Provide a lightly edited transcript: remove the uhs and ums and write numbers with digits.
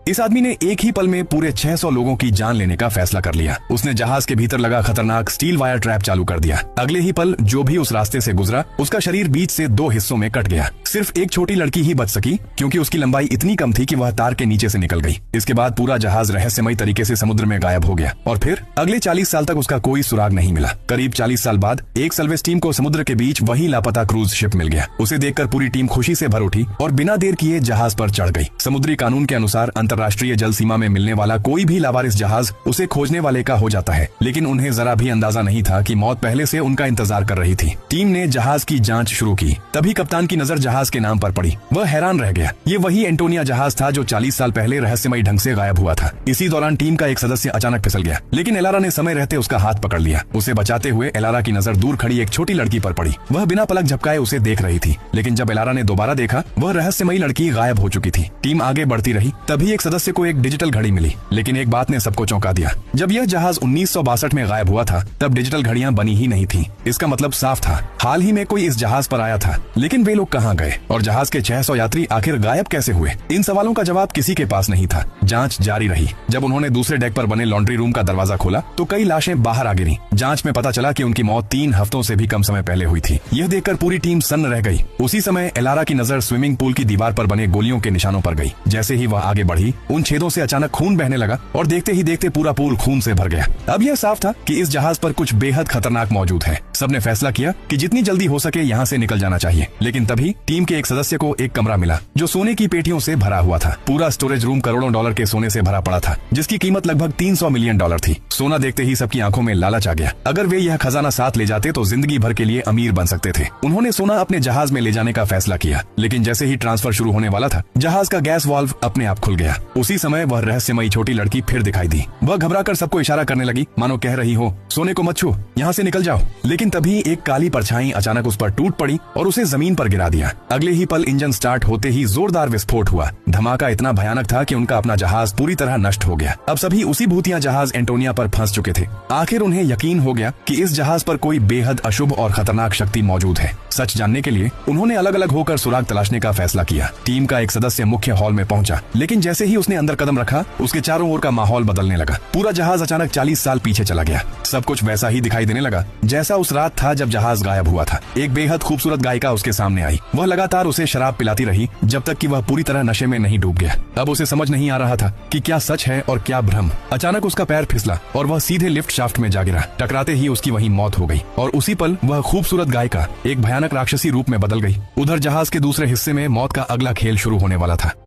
इस आदमी ने एक ही पल में पूरे 600 लोगों की जान लेने का फैसला कर लिया। उसने जहाज के भीतर लगा खतरनाक स्टील वायर ट्रैप चालू कर दिया। अगले ही पल जो भी उस रास्ते से गुजरा उसका शरीर बीच से 2 हिस्सों में कट गया। सिर्फ एक छोटी लड़की ही बच सकी, क्योंकि उसकी लंबाई इतनी कम थी कि वह तार के नीचे से निकल गई। इसके बाद पूरा जहाज रहस्यमयी तरीके से समुद्र में गायब हो गया और फिर अगले 40 साल तक उसका कोई सुराग नहीं मिला। करीब 40 साल बाद एक सल्वेज टीम को समुद्र के बीच वही लापता क्रूज शिप मिल गया। उसे देखकर पूरी टीम खुशी से भर उठी और बिना देर किए जहाज पर चढ़ गई। समुद्री कानून के अनुसार अंतर्राष्ट्रीय जल सीमा में मिलने वाला कोई भी लावारिस जहाज उसे खोजने वाले का हो जाता है, लेकिन उन्हें जरा भी अंदाजा नहीं था कि मौत पहले से उनका इंतजार कर रही थी। टीम ने जहाज की जांच शुरू की। तभी कप्तान की नजर जहाज के नाम पर पड़ी। वह हैरान रह गया। ये वही एंटोनिया जहाज था जो 40 साल पहले रहस्यमयी ढंग से गायब हुआ था। इसी दौरान टीम का एक सदस्य अचानक फिसल गया, लेकिन एलारा ने समय रहते उसका हाथ पकड़ लिया। उसे बचाते हुए एलारा की नजर दूर खड़ी एक छोटी लड़की पर पड़ी। वह बिना पलक झपकाए उसे देख रही थी, लेकिन जब एलारा ने दोबारा देखा वह रहस्यमयी लड़की गायब हो चुकी थी। टीम आगे बढ़ती रही। तभी एक सदस्य को एक डिजिटल घड़ी मिली, लेकिन एक बात ने सबको चौंका दिया। जब यह जहाज 1962 में गायब हुआ था तब डिजिटल घड़ियां बनी ही नहीं थी। इसका मतलब साफ था, हाल ही में कोई इस जहाज पर आया था। लेकिन वे लोग कहाँ गए और जहाज के 600 यात्री आखिर गायब कैसे हुए? इन सवालों का जवाब किसी के पास नहीं था। जांच जारी रही। जब उन्होंने दूसरे डेक पर बने लॉन्ड्री रूम का दरवाजा खोला तो कई लाशें बाहर आ गिरी। जांच में पता चला कि उनकी मौत 3 हफ्तों से भी कम समय पहले हुई थी। यह देखकर पूरी टीम सन्न रह गई। उसी समय एलारा की नजर स्विमिंग पूल की दीवार पर बने गोलियों के निशानों पर गई। जैसे ही वह आगे बढ़ी उन छेदों से अचानक खून बहने लगा और देखते ही देखते पूरा पूल खून से भर गया। अब यह साफ था कि इस जहाज पर कुछ बेहद खतरनाक मौजूद है। सबने फैसला किया कि जितनी जल्दी हो सके यहाँ से निकल जाना चाहिए। लेकिन तभी टीम के एक सदस्य को एक कमरा मिला जो सोने की पेटियों से भरा हुआ था। पूरा स्टोरेज रूम करोड़ों डॉलर के सोने से भरा पड़ा था, जिसकी कीमत लगभग 300 मिलियन डॉलर थी। सोना देखते ही सबकी आंखों में लालच आ गया। अगर वे यह खजाना साथ ले जाते तो जिंदगी भर के लिए अमीर बन सकते थे। उन्होंने सोना अपने जहाज में ले जाने का फैसला किया, लेकिन जैसे ही ट्रांसफर शुरू होने वाला था जहाज का गैस वाल्व अपने आप खुल गया। उसी समय वह रहस्यमयी छोटी लड़की फिर दिखाई दी। वह घबराकर सबको इशारा करने लगी, मानो कह रही हो, सोने को मत छू, यहाँ से निकल जाओ। लेकिन तभी एक काली परछाई अचानक उस पर टूट पड़ी और उसे जमीन पर गिरा दिया। अगले ही पल इंजन स्टार्ट होते ही जोरदार विस्फोट हुआ। धमाका इतना भयानक था कि उनका अपना जहाज पूरी तरह नष्ट हो गया। अब सभी उसी भूतिया जहाज एंटोनिया पर फंस चुके थे। आखिर उन्हें यकीन हो गया कि इस जहाज पर कोई बेहद अशुभ और खतरनाक शक्ति मौजूद है। सच जानने के लिए उन्होंने अलग अलग होकर सुराग तलाशने का फैसला किया। टीम का एक सदस्य मुख्य हॉल में पहुंचा, लेकिन जैसे ही उसने अंदर कदम रखा उसके चारों ओर का माहौल बदलने लगा। पूरा जहाज अचानक 40 साल पीछे चला गया। सब कुछ वैसा ही दिखाई देने लगा जैसा उस रात था जब जहाज गायब हुआ था। एक बेहद खूबसूरत गायिका उसके सामने आई। वह लगातार उसे शराब पिलाती रही जब तक कि वह पूरी तरह नशे में नहीं डूब गया। अब उसे समझ नहीं आ रहा था कि क्या सच है और क्या भ्रम। अचानक उसका पैर फिसला और वह सीधे लिफ्ट शाफ्ट में जा गिरा। टकराते ही उसकी वहीं मौत हो गई और उसी पल वह खूबसूरत गायिका एक भयानक राक्षसी रूप में बदल गई। उधर जहाज के दूसरे हिस्से में मौत का अगला खेल शुरू होने वाला था।